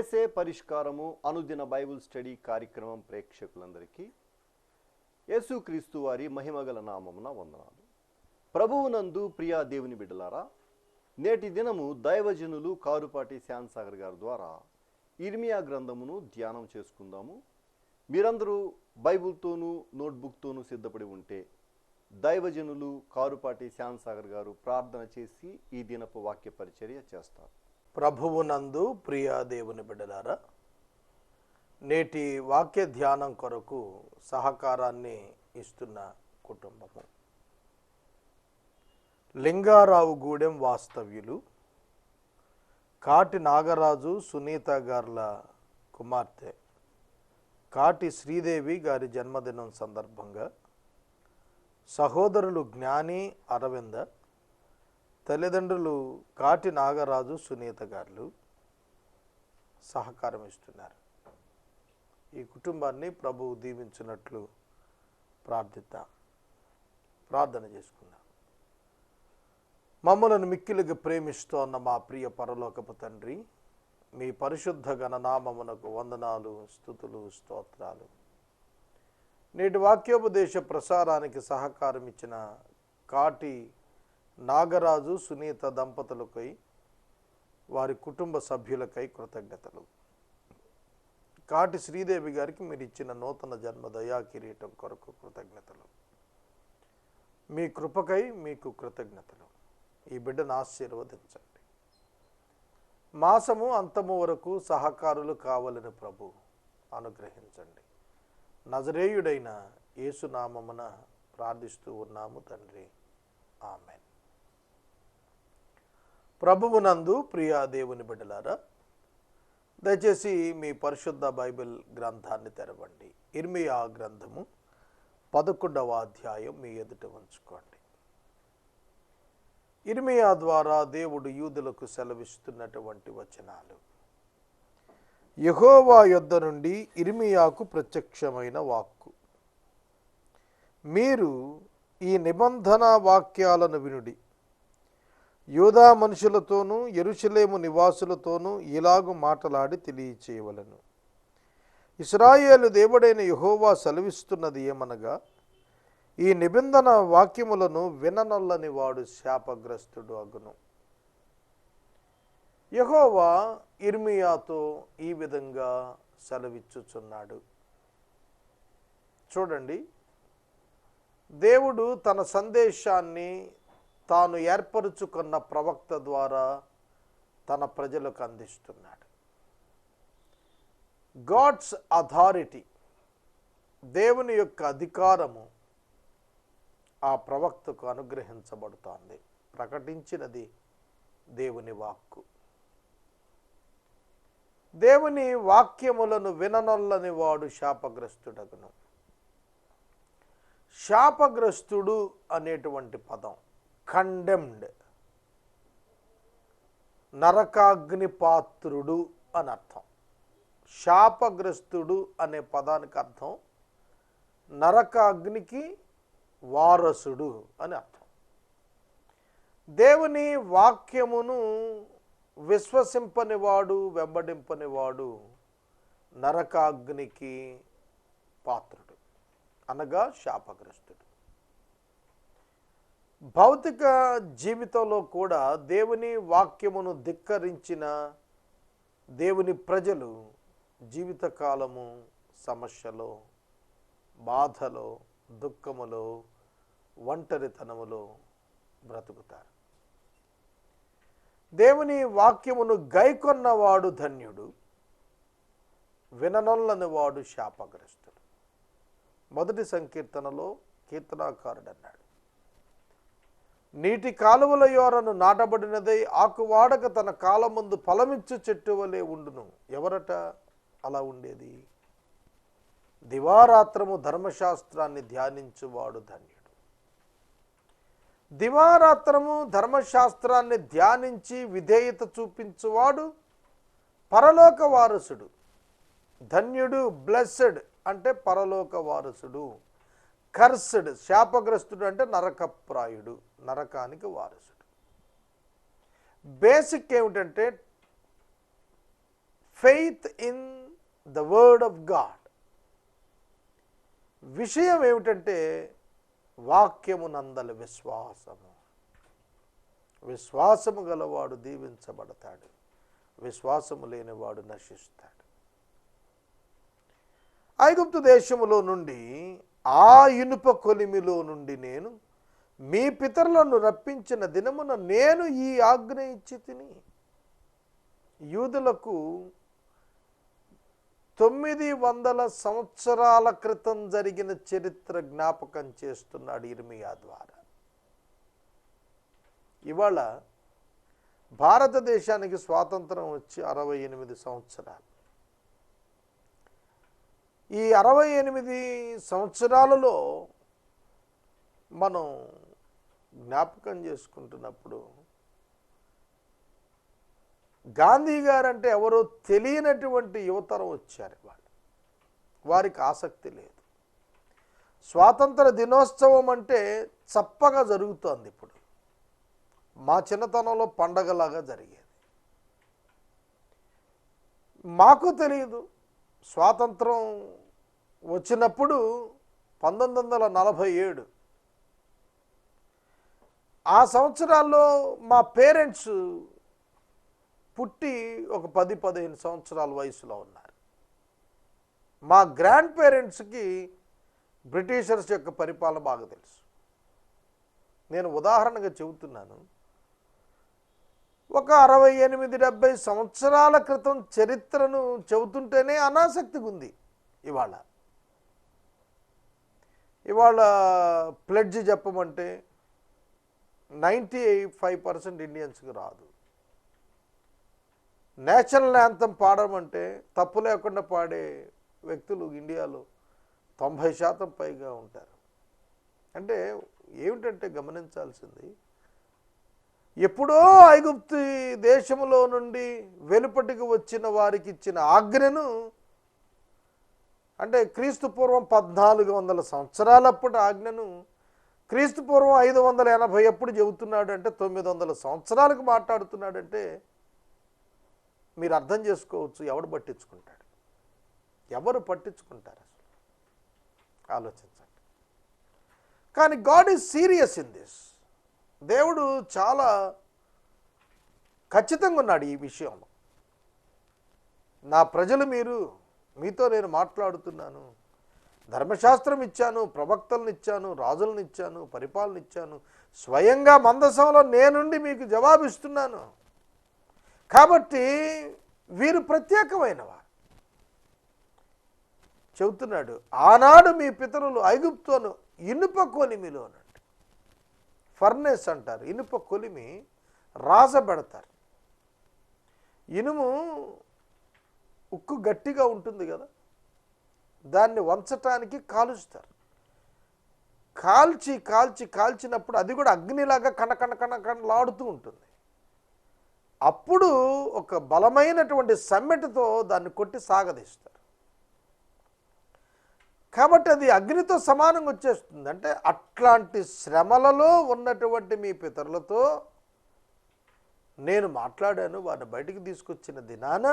చేసే పరిష్కారము అనుదిన Bible study కార్యక్రమం ప్రేక్షకులందరికీ యేసుక్రీస్తు వారి మహిమగల నామమున వందనాలు. ప్రభువునందు ప్రియా దేవుని బిడ్డలారా, నేటి దినము దైవజనులు కారుపాటి శ్యాన్సాగర్ గారి ద్వారా ఇర్మియా గ్రంథమును ధ్యానం చేసుకుందాము. మీరందరూ బైబిల్తోనూ నోట్బుక్తోనూ సిద్ధపడి ఉంటే దైవజనులు కారుపాటి శ్యాన్సాగర్ గారు ప్రార్థన చేసి ఈ దినపు వాక్య పరిచర్య చేస్తారు. ప్రభువునందు ప్రియా దేవుని బిడ్డలారా, నేటి వాక్య ధ్యానం కొరకు సహకారాన్ని ఇస్తున్న కుటుంబము లింగారావు గూడెం వాస్తవ్యులు కాటి నాగరాజు సునీత గార్ల కుమార్తె కాటి శ్రీదేవి గారి జన్మదినం సందర్భంగా సహోదరులు జ్ఞాని అరవింద, తల్లిదండ్రులు కాటి నాగరాజు సునీత గారు సహకారం ఇస్తున్నారు. ఈ కుటుంబాన్ని ప్రభువు దీవించినట్లు ప్రార్థన చేసుకుందాం. మమ్మలను మిక్కిలిగా ప్రేమిస్తోన్న మా ప్రియ పరలోకపు తండ్రి, మీ పరిశుద్ధ గణనామమునకు వందనాలు, స్తుతులు, స్తోత్రాలు. నేటి వాక్యోపదేశ ప్రసారానికి సహకారం ఇచ్చిన కాటి నాగరాజు సునీత దంపతులకై, వారి కుటుంబ సభ్యులకై కృతజ్ఞతలు. కాటి శ్రీదేవి గారికి మీరు ఇచ్చిన నూతన జన్మ దయా కిరీటం కొరకు కృతజ్ఞతలు. మీ కృపకై మీకు కృతజ్ఞతలు. ఈ బిడ్డను ఆశీర్వదించండి. మాసము అంతము వరకు సహకారులు కావాలని ప్రభు అనుగ్రహించండి. నజరేయుడైన యేసునామమున ప్రార్థిస్తూ ఉన్నాము తండ్రి, ఆమెన్. ప్రభువునందు ప్రియా దేవుని బిడ్డలారా, దయచేసి మీ పరిశుద్ధ బైబిల్ గ్రంథాన్ని తెరవండి. ఇర్మియా గ్రంథము 11వ అధ్యాయం మీ ఎదుట ఉంచుకోండి. ఇర్మియా ద్వారా దేవుడు యూదులకు సెలవిస్తున్నటువంటి వచనాలు. యెహోవా యొద్ద నుండి ఇర్మియాకు ప్రత్యక్షమైన వాక్కు. మీరు ఈ నిబంధన వాక్యాలను వినుడి. యూదా మనుషులతోనూ యెరూషలేము నివాసులతోనూ ఇలాగు మాటలాడి తెలియచేయవలెను. ఇశ్రాయేలు దేవుడైన యెహోవా సెలవిస్తున్నది ఏమనగా, ఈ నిబంధన వాక్యములను విననొల్లని వాడు శాపగ్రస్తుడు అగును. యెహోవా ఇర్మియాతో ఈ విధంగా సెలవిచ్చుచున్నాడు. చూడండి, దేవుడు తన సందేశాన్ని తాను ఏర్పరుచుకున్న ప్రవక్త ద్వారా తన ప్రజలకు అందిస్తున్నాడు. గాడ్స్ అథారిటీ, దేవుని యొక్క అధికారము ఆ ప్రవక్తకు అనుగ్రహించబడుతోంది. ప్రకటించినది దేవుని వాక్కు. దేవుని వాక్యములను విననొల్లని వాడు శాపగ్రస్తుడగును. శాపగ్రస్తుడు అనేటువంటి పదం కండెమ్డ్, నరకాగ్నిపాత్రుడు అని అర్థం. శాపగ్రస్తుడు అనే పదానికి అర్థం నరకాగ్నికి వారసుడు అని అర్థం. దేవుని వాక్యమును విశ్వసింపనివాడు, వెంబడింపనివాడు నరకాగ్నికి పాత్రుడు, అనగా శాపగ్రస్తుడు. భౌతిక జీవితంలో కూడా దేవుని వాక్యమును ధిక్కరించిన దేవుని ప్రజలు జీవితకాలము సమస్యలో, బాధలో, దుఃఖములో, ఒంటరితనములో బ్రతుకుతారు. దేవుని వాక్యమును గైకొన్నవాడు ధన్యుడు, విననొల్లని వాడు శాపగ్రస్తుడు. మొదటి సంకీర్తనలో కీర్తనాకారుడు అన్నాడు, నీటి కాలువల యోరను నాటబడినదై ఆకువాడక తన కాలముందు ఫలమిచ్చు చెట్టు వలె ఉండును. ఎవరట అలా ఉండేది? దివారాత్రము ధర్మశాస్త్రాన్ని ధ్యానించువాడు ధన్యుడు. దివారాత్రము ధర్మశాస్త్రాన్ని ధ్యానించి విధేయత చూపించువాడు పరలోక వారసుడు. ధన్యుడు, బ్లెస్సెడ్ అంటే పరలోక వారసుడు. కర్స్డ్, శాపగ్రస్తుడు అంటే నరకప్రాయుడు, నరకానికి వారసుడు. బేసిక్ ఏమిటంటే faith in the word of God. విషయం ఏమిటంటే వాక్యమునందలి విశ్వాసము. విశ్వాసము గలవాడు దీవించబడతాడు, విశ్వాసము లేనివాడు నశిస్తాడు. ఐగుప్తు దేశములో నుండి, ఆ ఇనుప కొలిమిలో నుండి నేను మీ పితరులను రప్పించిన దినమున నేను ఈ ఆజ్ఞ ఇచ్చి తిని. యూదులకు 900 సంవత్సరాల క్రితం జరిగిన చరిత్ర జ్ఞాపకం చేస్తున్నాడు ఇర్మియా ద్వారా. ఇవాళ భారతదేశానికి స్వాతంత్రం వచ్చి 68 సంవత్సరాలు. ఈ 68 సంవత్సరాలలో మనం జ్ఞాపకం చేసుకుంటున్నప్పుడు గాంధీ గారు అంటే ఎవరో తెలియనటువంటి యువతరం వచ్చారు. వారికి ఆసక్తి లేదు. స్వాతంత్ర దినోత్సవం అంటే చప్పగా జరుగుతోంది. ఇప్పుడు మా చిన్నతనంలో పండగలాగా జరిగేది. మాకు తెలియదు. స్వాతంత్రం వచ్చినప్పుడు 1947 ఆ సంవత్సరాల్లో మా పేరెంట్స్ పుట్టి ఒక 10-15 సంవత్సరాల వయసులో ఉన్నారు. మా గ్రాండ్ పేరెంట్స్కి బ్రిటిషర్స్ యొక్క పరిపాలన బాగా తెలుసు. నేను ఉదాహరణగా చెబుతున్నాను. ఒక 68-70 సంవత్సరాల క్రితం చరిత్రను చెబుతుంటేనే అనాసక్తిగా ఉంది. ఇవాళ ప్లెడ్జ్ చెప్పమంటే 95% ఇండియన్స్కి రాదు. నేషనల్ యాంథమ్ పాడమంటే తప్పు లేకుండా పాడే వ్యక్తులు ఇండియాలో 90% పైగా ఉంటారు. అంటే ఏమిటంటే గమనించాల్సింది, ఎప్పుడో ఐగుప్తు దేశంలో నుండి వెలుపటికి వచ్చిన వారికి ఇచ్చిన ఆజ్ఞను, అంటే క్రీస్తు పూర్వం 1400 సంవత్సరాలప్పుడు ఆజ్ఞను క్రీస్తు పూర్వం 580 ఎప్పుడు చెబుతున్నాడు అంటే 900 సంవత్సరాలకు మాట్లాడుతున్నాడంటే మీరు అర్థం చేసుకోవచ్చు ఎవడు పట్టించుకుంటాడు, ఎవరు పట్టించుకుంటారు అసలు ఆలోచించండి. కానీ God is serious in this. దేవుడు చాలా ఖచ్చితంగా ఉన్నాడు ఈ విషయంలో. నా ప్రజలు మీతో నేను మాట్లాడుతున్నాను, ధర్మశాస్త్రం ఇచ్చాను, ప్రవక్తలను ఇచ్చాను, రాజులను ఇచ్చాను, పరిపాలన ఇచ్చాను, స్వయంగా మందసంలో నేనుండి మీకు జవాబిస్తున్నాను. కాబట్టి వీరు ప్రత్యేకమైన వారు. చెబుతున్నాడు, ఆనాడు మీ పితరులు ఐగుప్తును ఇనుప కొలిమిలోనండి, ఫర్నేస్ అంటారు, ఇనుప కొలిమి రాజబెడతారు. ఇనుము ఉక్కు గట్టిగా ఉంటుంది కదా, దాన్ని వంచటానికి కాలుస్తారు. కాల్చినప్పుడు అది కూడా అగ్నిలాగా కణకణలాడుతూ ఉంటుంది. అప్పుడు ఒక బలమైనటువంటి సమ్మెటతో దాన్ని కొట్టి సాగదీస్తారు. కాబట్టి అది అగ్నితో సమానంగా వచ్చేస్తుంది. అంటే అట్లాంటి శ్రమలలో ఉన్నటువంటి మీ పితరులతో నేను మాట్లాడాను, వారిని బయటికి తీసుకొచ్చిన దినాన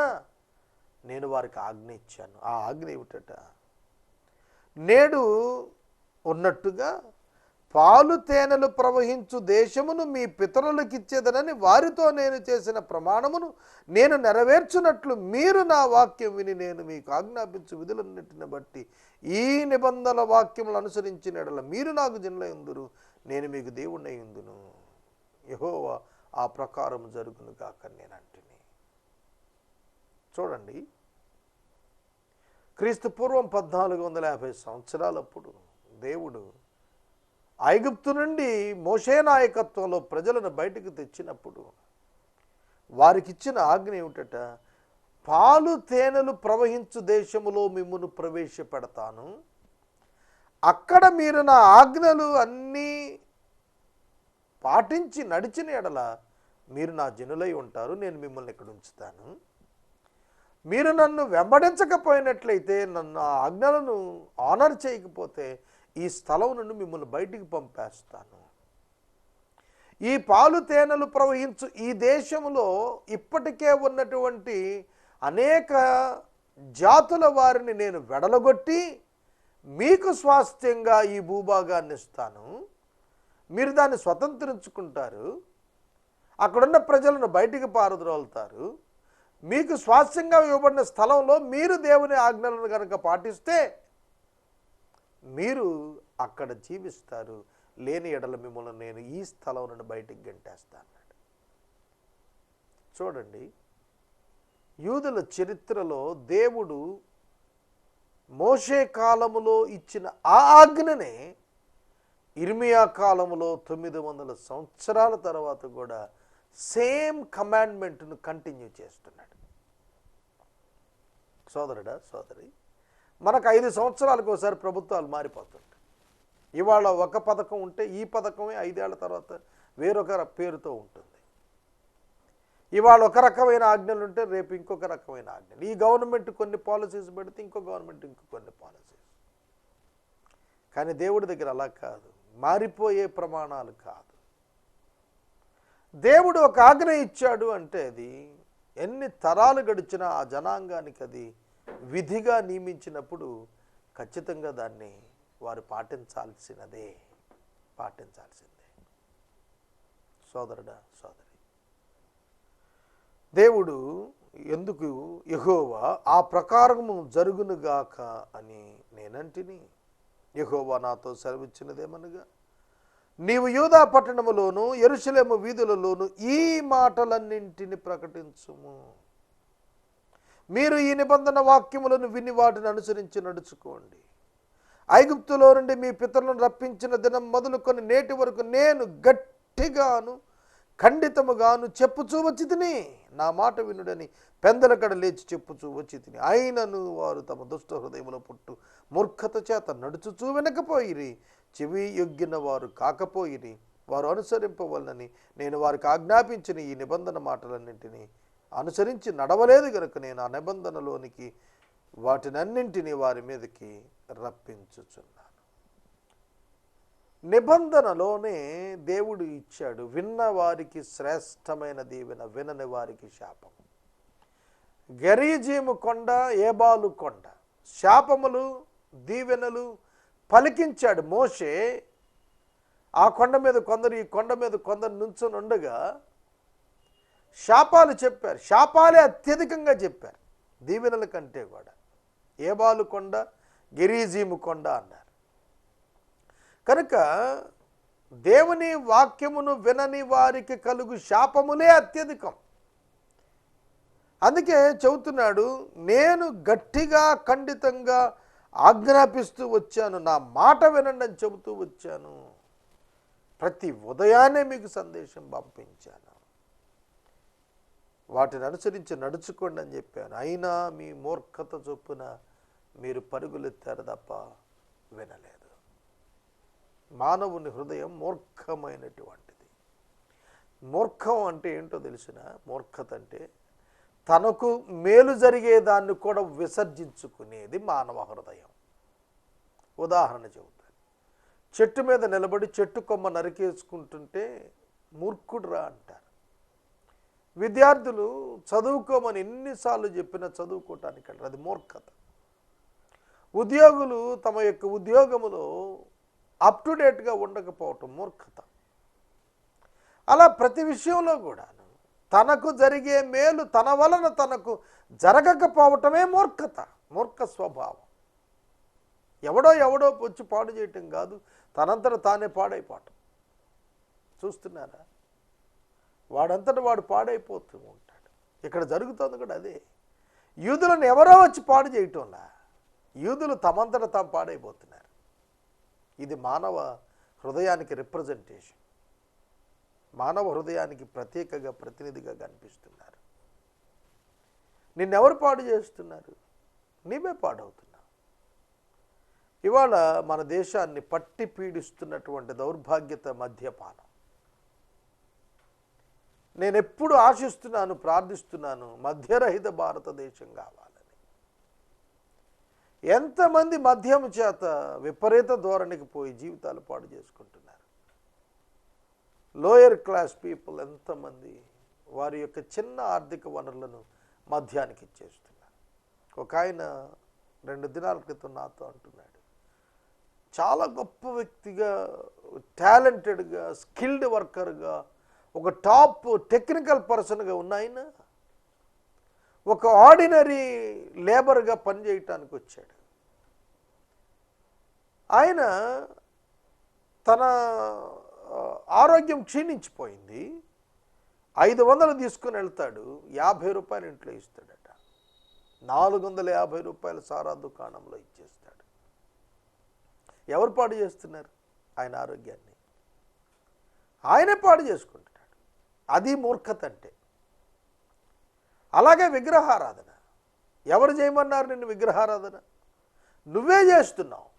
నేను వారికి ఆజ్ఞ ఇచ్చాను. ఆ ఆజ్ఞ ఏమిటట, నేడు ఉన్నట్టుగా పాలు తేనెలు ప్రవహించు దేశమును మీ పితరులకిచ్చేదనని వారితో నేను చేసిన ప్రమాణమును నేను నెరవేర్చున్నట్లు మీరు నా వాక్యం విని నేను మీకు ఆజ్ఞాపించు విధులన్నిటిని బట్టి ఈ నిబంధనల వాక్యములు అనుసరించిన ఎడల మీరు నాకు జనులై ఉందురు, నేను మీకు దేవుణ్ణి ఉందును. యెహోవా ఆ ప్రకారం జరుగును గాక నేనంటిని. చూడండి, క్రీస్తు పూర్వం 1450 సంవత్సరాలప్పుడు దేవుడు ఐగుప్తు నుండి మోషే నాయకత్వంలో ప్రజలను బయటకు తెచ్చినప్పుడు వారికి ఇచ్చిన ఆజ్ఞ ఏమిటట, పాలు తేనెలు ప్రవహించు దేశములో మిమ్మును ప్రవేశపెడతాను, అక్కడ మీరు నా ఆజ్ఞలు అన్నీ పాటించి నడిచిన ఎడల మీరు నా జనులై ఉంటారు, నేను మిమ్మల్ని ఇక్కడ ఉంచుతాను. మీరు నన్ను వెంబడించకపోయినట్లయితే, నన్ను ఆ ఆజ్ఞలను ఆనర్ చేయకపోతే ఈ స్థలం నుండి మిమ్మల్ని బయటికి పంపేస్తాను. ఈ పాలు తేనెలు ప్రవహించు ఈ దేశంలో ఇప్పటికే ఉన్నటువంటి అనేక జాతుల వారిని నేను వెడలగొట్టి మీకు స్వాస్థ్యంగా ఈ భూభాగాన్ని ఇస్తాను, మీరు దాన్ని స్వతంత్రించుకుంటారు, అక్కడున్న ప్రజలను బయటికి పారద్రోలుతారు, మీకు స్వాస్థ్యంగా ఇవ్వబడిన స్థలంలో మీరు దేవుని ఆజ్ఞలను కనుక పాటిస్తే మీరు అక్కడ జీవిస్తారు, లేని ఎడల మిమ్మల్ని నేను ఈ స్థలం నుండి బయటికి గెంటేస్తాను. చూడండి, యూదుల చరిత్రలో దేవుడు మోషే కాలములో ఇచ్చిన ఆ ఆజ్ఞనే ఇర్మియా కాలములో 900 సంవత్సరాల తర్వాత కూడా సేమ్ కమాండ్మెంట్ను కంటిన్యూ చేస్తున్నాడు. సోదరుడా, సోదరి, మనకు 5 సంవత్సరాలకు ఒకసారి ప్రభుత్వాలు మారిపోతుంటాయి. ఇవాళ ఒక పథకం ఉంటే ఈ పథకమే 5 ఏళ్ల తర్వాత వేరొక పేరుతో ఉంటుంది. ఇవాళ ఒక రకమైన ఆజ్ఞలు ఉంటే రేపు ఇంకొక రకమైన ఆజ్ఞలు. ఈ గవర్నమెంట్ కొన్ని పాలసీస్ పెడితే ఇంకో గవర్నమెంట్ ఇంకో కొన్ని పాలసీస్. కానీ దేవుడి దగ్గర అలా కాదు, మారిపోయే ప్రమాణాలు కాదు. దేవుడు ఒక ఆజ్ఞ ఇచ్చాడు అంటే అది ఎన్ని తరాలు గడిచినా ఆ జనాంగానికి అది విధిగా నియమించినప్పుడు ఖచ్చితంగా దాన్ని వారు పాటించాల్సిందే. సోదరుడా, సోదరి, దేవుడు ఎందుకు యెహోవా ఆ ప్రకారము జరుగునుగాక అని నేనంటిని. యెహోవా నాతో సెలవిచ్చినదేమనగా, నీవు యూదా పట్టణములోను యెరూషలేము వీధులలోను ఈ మాటలన్నింటిని ప్రకటించుము. మీరు ఈ నిబంధన వాక్యములను విని వాటిని అనుసరించి నడుచుకోండి. ఐగుప్తులో నుండి మీ పితరులను రప్పించిన దినం మొదలుకొని నేటి వరకు నేను గట్టిగాను ఖండితముగాను చెప్పుచూ వచ్చి తిని, నా మాట వినుడని పెందలకడ లేచి చెప్పుచూ వచ్చి తిని, అయినను వారు తమ దుష్ట హృదయములో పుట్టు మూర్ఖత చేత నడుచుచూ వెనకపోయిరి, చెవి యొగ్గిన వారు కాకపోయిరి. వారు అనుసరింపవలనని నేను వారికి ఆజ్ఞాపించిన ఈ నిబంధన మాటలన్నింటినీ అనుసరించి నడవలేదు గనుక నేను ఆ నిబంధనలోనికి వాటినన్నింటినీ వారి మీదకి రప్పించుచున్నాను. నిబంధనలోనే దేవుడు ఇచ్చాడు, విన్న వారికి శ్రేష్టమైన దీవెన, వినని వారికి శాపం. గెరీజీము కొండ, ఏబాలు కొండ, శాపములు దీవెనలు పలికించాడు మోషే. ఆ కొండ మీద కొందరు, ఈ కొండ మీద కొందరు నుంచొని ఉండగా శాపాలు చెప్పారు. శాపాలే అత్యధికంగా చెప్పారు దీవెనల కంటే కూడా. ఏబాలు కొండ, గెరీజీము కొండ అన్నారు. కనుక దేవుని వాక్యమును వినని వారికి కలుగు శాపములే అత్యధికం. అందుకే చెబుతున్నాడు, నేను గట్టిగా ఖండితంగా ఆజ్ఞాపిస్తూ వచ్చాను, నా మాట వినండి అని చెబుతూ వచ్చాను. ప్రతి ఉదయాన్నే మీకు సందేశం పంపించాను, వాటిని అనుసరించి నడుచుకోండి అని చెప్పాను. అయినా మీ మూర్ఖత చొప్పున మీరు పరుగులెత్తారు తప్ప వినలేదు. మానవుని హృదయం మూర్ఖమైనటువంటిది. మూర్ఖం అంటే ఏంటో తెలిసిన, మూర్ఖత అంటే తనకు మేలు జరిగేదాన్ని కూడా విసర్జించుకునేది మానవ హృదయం. ఉదాహరణ చెబుతాను. చెట్టు మీద నిలబడి చెట్టు కొమ్మ నరికేసుకుంటుంటే మూర్ఖుడురా అంటారు. విద్యార్థులు చదువుకోమని ఎన్నిసార్లు చెప్పినా చదువుకోవటానికి అంటారు, అది మూర్ఖత. ఉద్యోగులు తమ యొక్క ఉద్యోగములో అప్ టు డేట్గా ఉండకపోవటం మూర్ఖత. అలా ప్రతి విషయంలో కూడా తనకు జరిగే మేలు తన వలన తనకు జరగకపోవటమే మూర్ఖత, మూర్ఖ స్వభావం. ఎవడో వచ్చి పాడు చేయటం కాదు, తనంతట తానే పాడైపోవటం. చూస్తున్నారా? వాడంతట వాడు పాడైపోతూ ఉంటాడు. ఇక్కడ జరుగుతుంది కూడా అదే. యూదులను ఎవరో వచ్చి పాడు చేయటంలా, యూదులు తమంతట తాము పాడైపోతున్నారు. ఇది మానవ హృదయానికి రిప్రజెంటేషన్. మానవ హృదయానికి ప్రత్యేకంగా ప్రతినిధిగా కనిపిస్తున్నారు. నిన్నెవరు పాడు చేస్తున్నారు? నీవే పాడవుతున్నావు. ఇవాళ మన దేశాన్ని పట్టి పీడిస్తున్నటువంటి దౌర్భాగ్యత మద్యపానం. నేను ఎప్పుడు ఆశిస్తున్నాను, ప్రార్థిస్తున్నాను, మద్యరహిత భారతదేశం కావాలని. ఎంతమంది మద్యం చేత విపరీత ధోరణికి పోయి జీవితాలు పాడు చేసుకుంటున్నారు. లోయర్ క్లాస్ పీపుల్ ఎంతమంది వారి యొక్క చిన్న ఆర్థిక వనరులను మద్యానికి ఇచ్చేస్తున్నారు. ఒక ఆయన 2 దినాల క్రితం నాతో అంటున్నాడు, చాలా గొప్ప వ్యక్తిగా, టాలెంటెడ్గా, స్కిల్డ్ వర్కర్గా, ఒక టాప్ టెక్నికల్ పర్సన్గా ఉన్న ఆయన ఒక ఆర్డినరీ లేబర్గా పనిచేయటానికి వచ్చాడు. ఆయన తన ఆరోగ్యం క్షీణించిపోయింది. 500 తీసుకుని వెళ్తాడు, 50 రూపాయలు ఇంట్లో ఇస్తాడట. 450 రూపాయలు సారా దుకాణంలో ఇచ్చేస్తాడు. ఎవరు పాడు చేస్తున్నారు? ఆయన ఆరోగ్యాన్ని ఆయనే పాడు చేసుకుంటున్నాడు. అది మూర్ఖత అంటే. అలాగే విగ్రహారాధన. ఎవరు చేయమన్నారు నిన్ను విగ్రహారాధన? నువ్వే చేస్తున్నావు.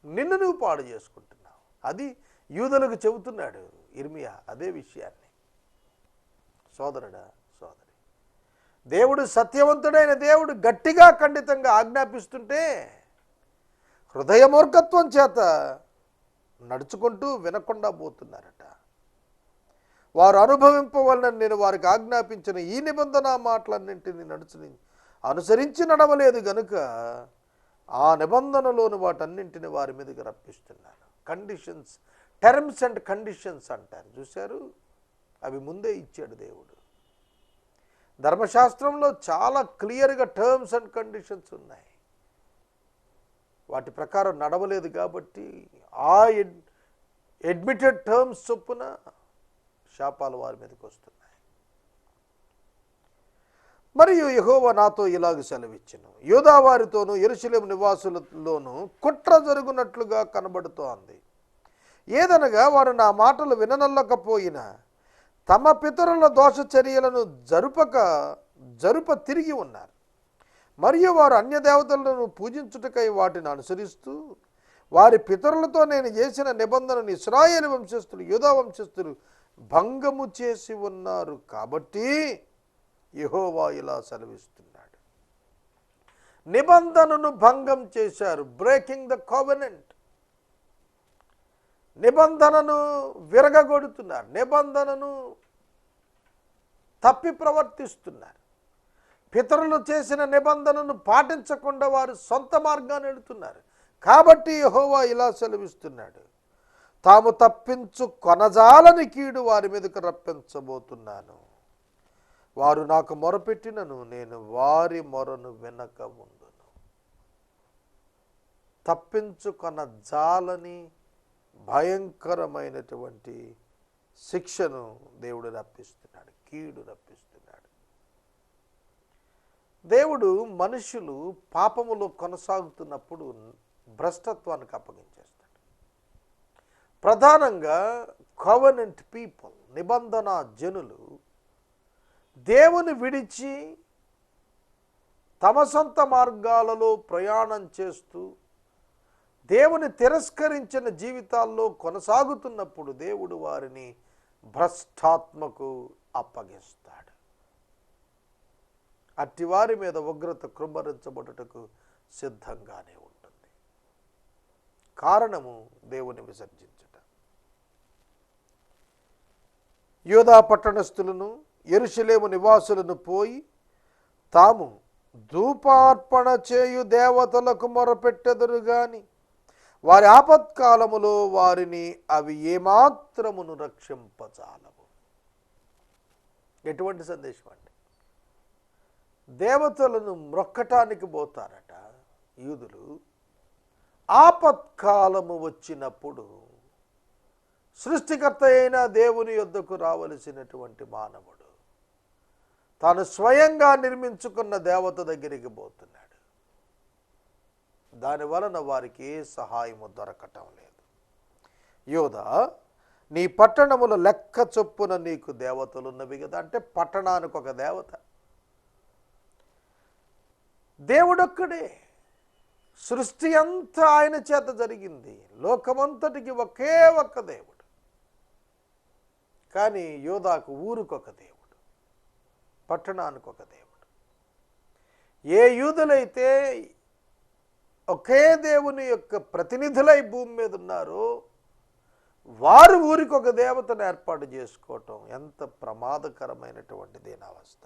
నిన్ను నువ్వు పాడు చేసుకుంటున్నావు. అది యూదులకు చెబుతున్నాడు ఇర్మియా అదే విషయాన్ని. సోదరుడా, సోదరి, దేవుడు సత్యవంతుడైన దేవుడు గట్టిగా ఖండితంగా ఆజ్ఞాపిస్తుంటే హృదయ మూర్ఖత్వం చేత నడుచుకుంటూ వినకుండా పోతున్నారట. వారు అనుభవింపవలనని నేను వారికి ఆజ్ఞాపించిన ఈ నిబంధన మాటలన్నింటినీ అనుసరించి నడవలేదు గనుక ఆ నిబంధనలోని వాటన్నింటిని వారి మీదకి రప్పిస్తున్నాను. కండిషన్స్, టర్మ్స్ అండ్ కండిషన్స్ అంటారు చూశారు, అవి ముందే ఇచ్చాడు దేవుడు. ధర్మశాస్త్రంలో చాలా క్లియర్గా టర్మ్స్ అండ్ కండిషన్స్ ఉన్నాయి. వాటి ప్రకారం నడవలేదు కాబట్టి ఆ అడ్మిటెడ్ టర్మ్స్ చొప్పున శాపాలు వారి మీదకి వస్తున్నాయి. మరియు యెహోవా నాతో ఇలాగ సెలవిచ్చెను, యూదా వారితోనూ యెరూషలేము నివాసులలోనూ కుట్ర జరుగునట్లుగా కనబడుతోంది. ఏదనగా వారు నా మాటలు విననల్లకపోయినా తమ పితరుల దోషచర్యలను జరుప తిరిగి ఉన్నారు. మరియు వారు అన్యదేవతలను పూజించుటకై వాటిని అనుసరిస్తూ వారి పితరులతో నేను చేసిన నిబంధనను ఇశ్రాయేలు వంశస్థులు, యూదా వంశస్థులు భంగము చేసి ఉన్నారు. కాబట్టి యెహోవా ఇలా సెలవిస్తున్నాడు, నిబంధనను భంగం చేశారు. Breaking the covenant. నిబంధనను విరగగొడుతున్నారు, నిబంధనను తప్పి ప్రవర్తిస్తున్నారు. పితరులు చేసిన నిబంధనను పాటించకుండా వారు సొంత మార్గాన్ని వెళుతున్నారు. కాబట్టి యెహోవా ఇలా సెలవిస్తున్నాడు, తాము తప్పించు కొనజాలని కీడు వారి మీదకు రప్పించబోతున్నాను. వారు నాకు మొరపెట్టినను నేను వారి మొరను వినక ఉండును. తప్పించుకొన జాలని భయంకరమైనటువంటి శిక్షను దేవుడు రప్పిస్తున్నాడు, కీడు రప్పిస్తున్నాడు. దేవుడు మనుషులు పాపములో కొనసాగుతున్నప్పుడు భ్రష్టత్వానికి అప్పగించేస్తాడు. ప్రధానంగా కోవెనెంట్ పీపుల్, నిబంధన జనులు దేవుని విడిచి తమ సొంత మార్గాలలో ప్రయాణం చేస్తూ దేవుని తిరస్కరించిన జీవితాల్లో కొనసాగుతున్నప్పుడు దేవుడు వారిని భ్రష్టాత్మకు అప్పగిస్తాడు. అట్టివారి మీద ఉగ్రత కృమ్మరించబడుటకు సిద్ధంగానే ఉంటుంది. కారణము దేవుని విసర్జించుట. యూదా పట్టణస్థులను యెరూషలేము నివాసులను పోయి తాము ధూపార్పణ చేయు దేవతలకు మొరపెట్టెదరు గాని వారి ఆపత్కాలములో వారిని అవి ఏమాత్రమును రక్షింపజాలవు. ఎటువంటి సందేశం అండి? దేవతలను మ్రొక్కటానికి పోతారట యూదులు. ఆపత్కాలము వచ్చినప్పుడు సృష్టికర్త అయిన దేవుని యొద్దకు రావలసినటువంటి మానవుడు తాను స్వయంగా నిర్మించుకున్న దేవత దగ్గరికి పోతున్నాడు. దాని వలన వారికి ఏ సహాయము దొరకటం లేదు. యూదా, నీ పట్టణముల లెక్క చొప్పున నీకు దేవతలు ఉన్నవి కదా. అంటే పట్టణానికి ఒక దేవత, దేవుడొక్కడే. సృష్టి అంతా ఆయన చేత జరిగింది. లోకమంతటికి ఒకే ఒక్క దేవుడు. కానీ యూదాకు ఊరుకొక దేవుడు, పట్టణానికి ఒక దేవుడు. ఏ యూదులైతే ఒకే దేవుని యొక్క ప్రతినిధులై భూమి మీద ఉన్నారో వారు ఊరికి ఒక దేవతను ఏర్పాటు చేసుకోవటం ఎంత ప్రమాదకరమైనటువంటి దీనావస్థ.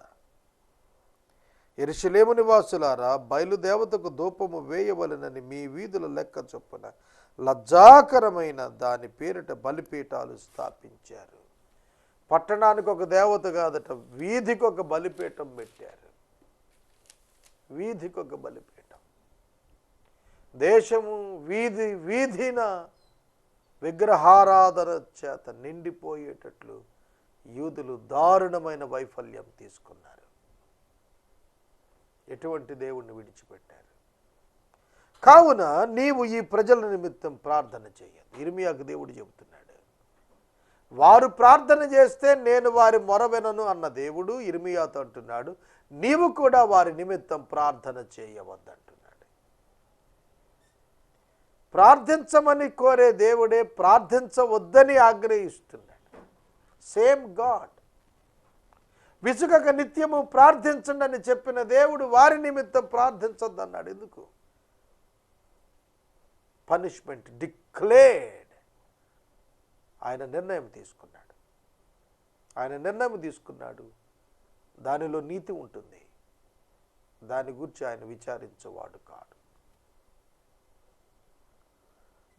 యెరూషలేము నివాసులారా, బయలుదేవతకు ధూపము వేయవలెనని మీ వీధుల లెక్క చొప్పున లజ్జాకరమైన దాని పేరిట బలిపీఠాలు స్థాపించారు. పట్టణానికి ఒక దేవత కాదట, వీధికి ఒక బలిపీఠం పెట్టారు. వీధికి ఒక బలిపీఠం. దేశము వీధి వీధిన విగ్రహారాధన చేత నిండిపోయేటట్లు యూదులు దారుణమైన వైఫల్యం తీసుకున్నారు. ఎటువంటి దేవుణ్ణి విడిచిపెట్టారు. కావున నీవు ఈ ప్రజల నిమిత్తం ప్రార్థన చేయదు. ఇర్మియాకు దేవుడు చెబుతున్నాడు. వారు ప్రార్థన చేస్తే నేను వారి మొరవెనను అన్న దేవుడు ఇర్మియాతో అంటున్నాడు, నీవు కూడా వారి నిమిత్తం ప్రార్థన చేయవద్దంటున్నాడు. ప్రార్థించమని కోరే దేవుడే ప్రార్థించవద్దని ఆగ్రహిస్తున్నాడు. Same God. విసుగక నిత్యము ప్రార్థించండి అని చెప్పిన దేవుడు వారి నిమిత్తం ప్రార్థించొద్దన్నాడు. ఎందుకు? Punishment declared. ఆయన నిర్ణయం తీసుకున్నాడు. ఆయన నిర్ణయం తీసుకున్నాడు. దానిలో నీతి ఉంటుంది. దాని గురించి ఆయన విచారించేవాడు కాడు.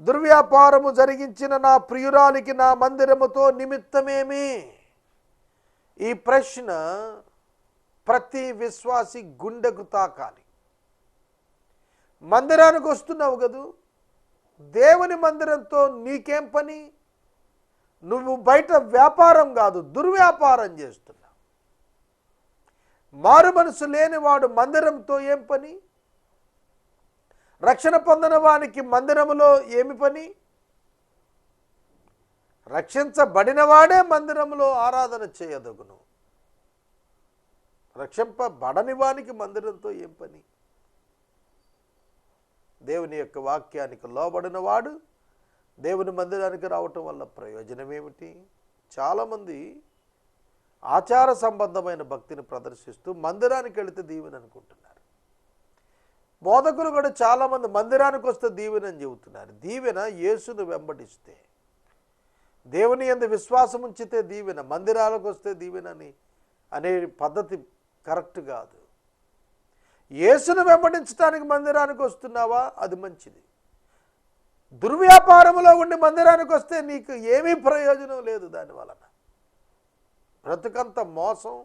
దుర్వ్యాపారము జరిగించిన నా ప్రియురాలికి నా మందిరముతో నిమిత్తమేమి? ఈ ప్రశ్న ప్రతి విశ్వాసి గుండెకు తాకాలి. మందిరానికి వస్తున్నావు కదూ, దేవుని మందిరంతో నీకేం పని? నువ్వు బయట వ్యాపారం కాదు, దుర్వ్యాపారం చేస్తున్నావు. మారు మనసు లేనివాడు మందిరంతో ఏం పని? రక్షణ పొందిన వానికి మందిరములో ఏమి పని? రక్షించబడిన వాడే మందిరంలో ఆరాధన చేయదగును. రక్షింపబడని వానికి మందిరంతో ఏం పని? దేవుని యొక్క వాక్యానికి లోబడిన వాడు దేవుని మందిరానికి రావటం వల్ల ప్రయోజనం ఏమిటి? చాలామంది ఆచార సంబంధమైన భక్తిని ప్రదర్శిస్తూ మందిరానికి వెళితే దీవెన అనుకుంటున్నారు. బోధకులు కూడా చాలామంది మందిరానికి వస్తే దీవెన అని చెబుతున్నారు. దీవెన యేసును వెంబడిస్తే, దేవుని యందు విశ్వాసం ఉంచితే దీవెన, మందిరాలకు వస్తే దీవెన అనే పద్ధతి కరెక్ట్ కాదు. యేసును వెంబడించడానికి మందిరానికి వస్తున్నావా? అది మంచిది. దుర్వ్యాపారంలో ఉండి మందిరానికి వస్తే నీకు ఏమీ ప్రయోజనం లేదు. దాని వలన బ్రతుకంత మోసం,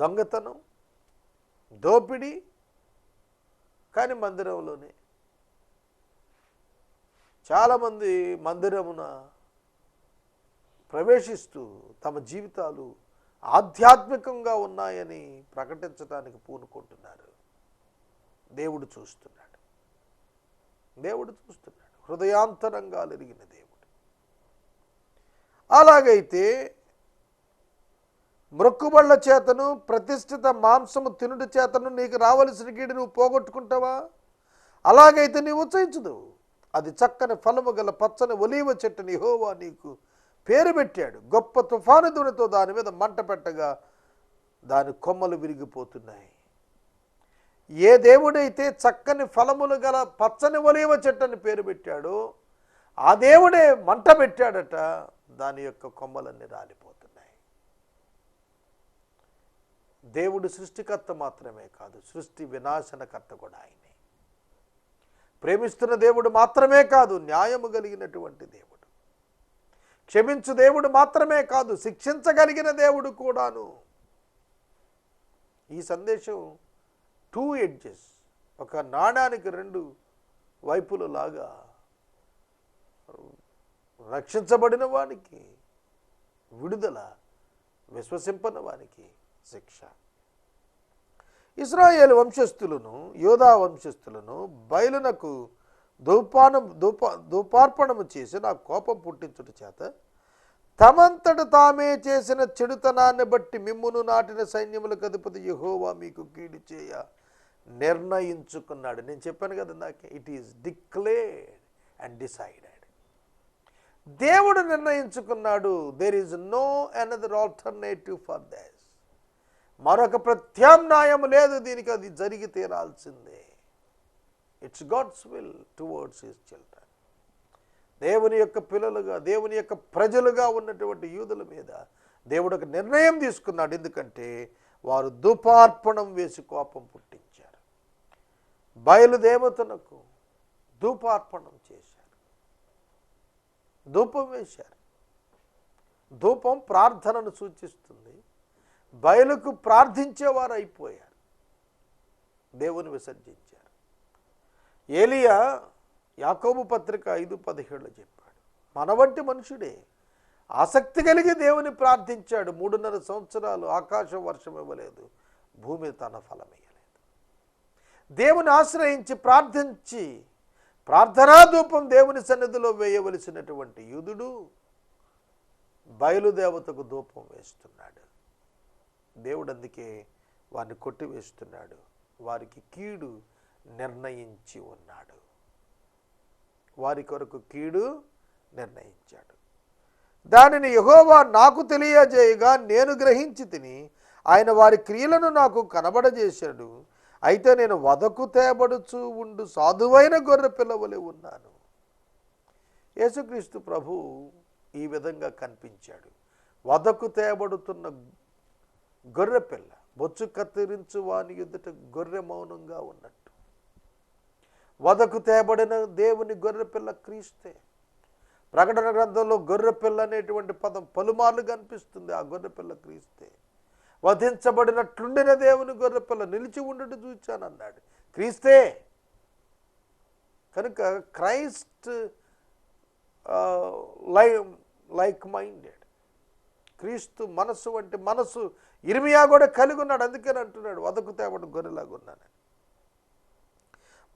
దొంగతనం, దోపిడీ. కానీ మందిరంలోనే చాలామంది మందిరమున ప్రవేశిస్తూ తమ జీవితాలు ఆధ్యాత్మికంగా ఉన్నాయని ప్రకటించడానికి పూనుకుంటున్నారు. దేవుడు చూస్తున్నాడు. దేవుడు చూస్తున్నాడు. హృదయాంతరంగాలు ఎరిగిన దేవుడు. అలాగైతే మ్రొక్కుబళ్ళ చేతను ప్రతిష్ఠిత మాంసము తినుడి చేతను నీకు రావలసిన కీడు నువ్వు పోగొట్టుకుంటావా? అలాగైతే నీవు ఉచ్చరించదు. అది చక్కని ఫలము గల పచ్చని ఒలీవ చెట్టుని యెహోవా నీకు పేరు పెట్టాడు. గొప్ప తుఫాను ధ్వనితో దాని మీద మంట పెట్టగా దాని కొమ్మలు విరిగిపోతున్నాయి. ఏ దేవుడైతే చక్కని ఫలములు గల పచ్చని ఒలీవ చెట్టుని పేరు పెట్టాడో ఆ దేవుడే మంట పెట్టాడట. దాని యొక్క కొమ్మలన్నీ రాలిపోతున్నాయి. దేవుడు సృష్టికర్త మాత్రమే కాదు, సృష్టి వినాశనకర్త కూడా ఆయనే. ప్రేమిస్తున్న దేవుడు మాత్రమే కాదు, న్యాయము కలిగినటువంటి దేవుడు. క్షమించు దేవుడు మాత్రమే కాదు, శిక్షించగలిగిన దేవుడు కూడాను. ఈ సందేశం 2 ఎడ్జెస్, ఒక నాణానికి 2 వైపులు లాగా. రక్షించబడిన వానికి విడుదల, విశ్వసింపని వానికి శిక్ష. ఇశ్రాయేలు వంశస్థులను, యోధా వంశస్థులను బయలునకు ధూపార్పణము చేసి నా కోపం పుట్టించుట చేత తమంతట తామే చేసిన చెడుతనాన్ని బట్టి మిమ్మును నాటిన సైన్యములకు అధిపతి యెహోవా మీకు కీడు చేయ నిర్ణయించుకున్నాడు. నేను చెప్పాను కదా నాకే, it is declared and decided. దేవుడు నిర్ణయించుకున్నాడు. There is no another alternative for this. మరొక ప్రత్యామ్నాయం లేదు దీనికి, అది జరిగి తీరాల్సిందే. It's God's will towards his children. దేవుని యొక్క పిల్లలుగా, దేవుని యొక్క ప్రజలుగా ఉన్నటువంటి యూదుల మీద దేవుడు ఒక నిర్ణయం తీసుకున్నాడు. ఎందుకంటే వారు ధూపార్పణం వేసి కోపం పుట్టించారు. బయలుదేవతలకు ధూపార్పణం చేశారు, ధూపం వేశారు. ధూపం ప్రార్థనను సూచిస్తుంది. బయలుకు ప్రార్థించేవారు అయిపోయారు, దేవుని విసర్జించారు. ఏలియా యాకోబు పత్రిక 5:17 చెప్పాడు, మన వంటి మనుషుడే ఆసక్తి కలిగి దేవుని ప్రార్థించాడు. 3.5 సంవత్సరాలు ఆకాశం వర్షం ఇవ్వలేదు, భూమి తన ఫలం ఇయ్యలేదు. దేవుని ఆశ్రయించి ప్రార్థించి ప్రార్థనా ధూపం దేవుని సన్నిధిలో వేయవలసినటువంటి యూదుడు బయలుదేవతకు ధూపం వేస్తున్నాడు. దేవుడు అందుకే వారిని కొట్టివేస్తున్నాడు, వారికి కీడు నిర్ణయించి ఉన్నాడు. వారి కొరకు కీడు నిర్ణయించాడు. దానిని యెహోవా నాకు తెలియజేయగా నేను గ్రహించి తిని, ఆయన వారి క్రియలను నాకు కనబడజేశాడు. అయితే నేను వదకు తేబడుచు ఉండు సాధువైన గొర్రె పిల్లవలే ఉన్నాను. యేసుక్రీస్తు ప్రభు ఈ విధంగా కనిపించాడు. వదకు తేబడుతున్న గొర్రె పిల్ల, బొచ్చు కత్తిరించు వాని ఎదుట గొర్రె మౌనంగా ఉన్నట్టు. వదకు తేబడిన దేవుని గొర్రె పిల్ల క్రీస్తే. ప్రకటన గ్రంథంలో గొర్రె పిల్ల అనేటువంటి పదం పలుమార్లు కనిపిస్తుంది. ఆ గొర్రె పిల్ల క్రీస్తే. వధించబడినట్లుండిన దేవుని గొర్రె పిల్ల నిలిచి ఉండటం చూచానన్నాడు, క్రీస్తే. కనుక క్రైస్ట్ లైక్ మైండెడ్, క్రీస్తు మనస్సు వంటి మనస్సు ఇర్మియా కూడా కలిగి ఉన్నాడు. అందుకని అంటున్నాడు, వదకు తేబడి గొర్రెలాగా ఉన్నానని.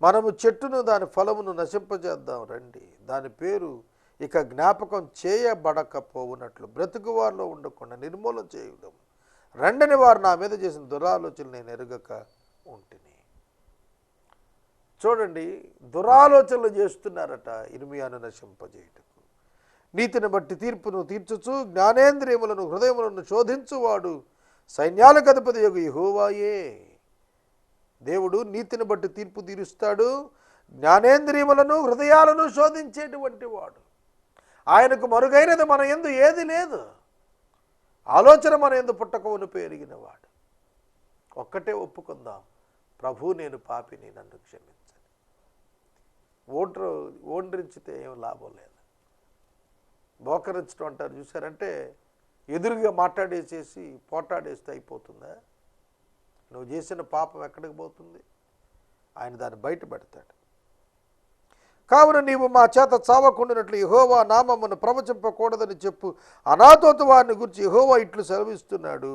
మనము చెట్టును దాని ఫలమును నశింపజేద్దాం రండి, దాని పేరు ఇక జ్ఞాపకం చేయబడకపోవునట్లు బ్రతుకు వారిలో ఉండకుండా నిర్మూలన చేయడం రండని వారు నా మీద చేసిన దురాలోచనలు నేను ఎరుగక ఉంటిని. చూడండి, దురాలోచనలు చేస్తున్నారట ఇర్మియాను నశింపజేయుటకు. నీతిని బట్టి తీర్పును తీర్చుచు జ్ఞానేంద్రియములను హృదయములను శోధించువాడు సైన్యాలకు అధిపతి యొగు యెహోవాయే. దేవుడు నీతిని బట్టి తీర్పు తీరుస్తాడు, జ్ఞానేంద్రియములను హృదయాలను శోధించేటువంటి వాడు. ఆయనకు మరుగైనది మన యందు ఏది లేదు. ఆలోచన మన యందు పుట్టకమును పెరిగిన వాడు. ఒక్కటే ఒప్పుకుందాం, ప్రభు నేను పాపిని, నన్ను క్షమించండి. ఓండ్రించితే ఏం లాభం లేదు. బోకరించడం అంటారు చూసారంటే, ఎదురుగా మాట్లాడేసేసి పోటాడేస్తే అయిపోతుందా? నువ్వు చేసిన పాపం ఎక్కడికి పోతుంది? ఆయన దాన్ని బయట పెడతాడు. కావున నీవు మా చేత చావకుండానట్లు యెహోవా నామమును ప్రవచింపకూడదని చెప్పు. అనాథోతు వారిని గురించి యెహోవా ఇట్లు సెలవిస్తున్నాడు.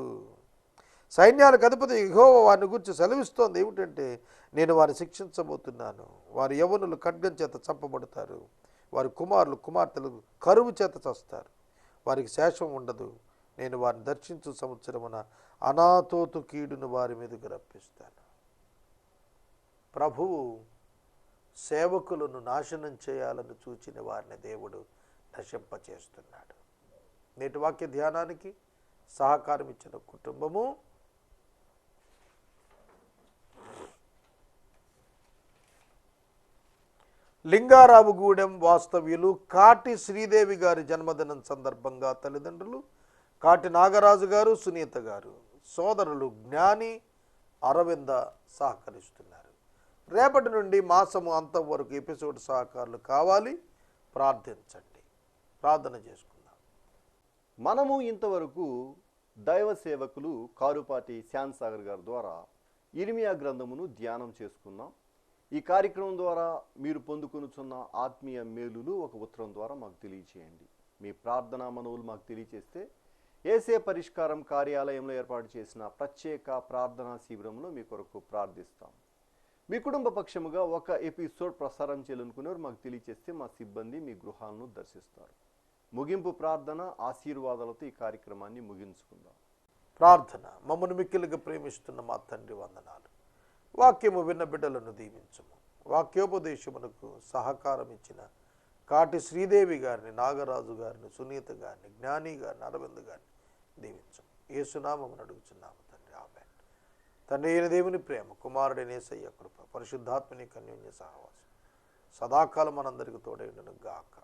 సైన్యాలకు అధిపతి యెహోవా వారిని గురించి సెలవిస్తోంది ఏమిటంటే, నేను వారిని శిక్షించబోతున్నాను. వారి యవ్వనులు ఖడ్గం చేత చంపబడతారు, వారి కుమారులు కుమార్తెలు కరువు చేత చస్తారు, వారికి శేషం ఉండదు. నేను వారిని దర్శించు సంవత్సరమున అనాథోతు కీడును వారి మీదకు రప్పిస్తాను. ప్రభువు సేవకులను నాశనం చేయాలని చూచిన వారిని దేవుడు నశింపచేస్తున్నాడు. నేటి వాక్య ధ్యానానికి సహకారం ఇచ్చిన కుటుంబము లింగారావుగూడెం వాస్తవ్యులు కాటి శ్రీదేవి గారి జన్మదినం సందర్భంగా తల్లిదండ్రులు కాటి నాగరాజు గారు, సునీత గారు, సోదరులు జ్ఞాని, అరవింద సహకరిస్తున్నారు. రేపటి నుండి మాసము అంతం వరకు ఎపిసోడ్ సహకారులు కావాలి, ప్రార్థించండి. ప్రార్థన చేసుకుందాం. మనము ఇంతవరకు దైవ సేవకులు కారుపాటి శ్యామ్ సాగర్ గారి ద్వారా ఇర్మియా గ్రంథమును ధ్యానం చేసుకున్నాం. ఈ కార్యక్రమం ద్వారా మీరు పొందుకొనుచున్న ఆత్మీయ మేలులు ఒక ఉత్తరం ద్వారా మాకు తెలియచేయండి. మీ ప్రార్థనా మనవులు మాకు తెలియచేస్తే ఏసే పరిష్కారం కార్యాలయంలో ఏర్పాటు చేసిన ప్రత్యేక ప్రార్థనా శిబిరంలో మీ కొరకు ప్రార్థిస్తాం. మీ కుటుంబ పక్షముగా ఒక ఎపిసోడ్ ప్రసారం చేయాలనుకునేవారు మాకు తెలియచేస్తే మా సిబ్బంది మీ గృహాలను దర్శిస్తారు. ముగింపు ప్రార్థన ఆశీర్వాదాలతో ఈ కార్యక్రమాన్ని ముగించుకుందాం. ప్రార్థన. మమ్మల్ని మిక్కిలిగా ప్రేమిస్తున్న మా తండ్రి వందనాలు. వాక్యము విన్న బిడ్డలను దీవించము. వాక్యోపదేశమునకు సహకారం ఇచ్చిన కాటి శ్రీదేవి గారిని, నాగరాజు గారిని, సునీత గారిని, జ్ఞాని గారిని, అరవింద్ గారిని దీవించము. యేసునామమును అడుగుచున్నాము తండ్రి, ఆమేన్. తండ్రి అయిన దేవుని ప్రేమ, కుమారుడైన యేసయ్య కృప, పరిశుద్ధాత్మని అన్యోన్య సహవాసం సదాకాలం మనందరికీ తోడై ఉండును గాక.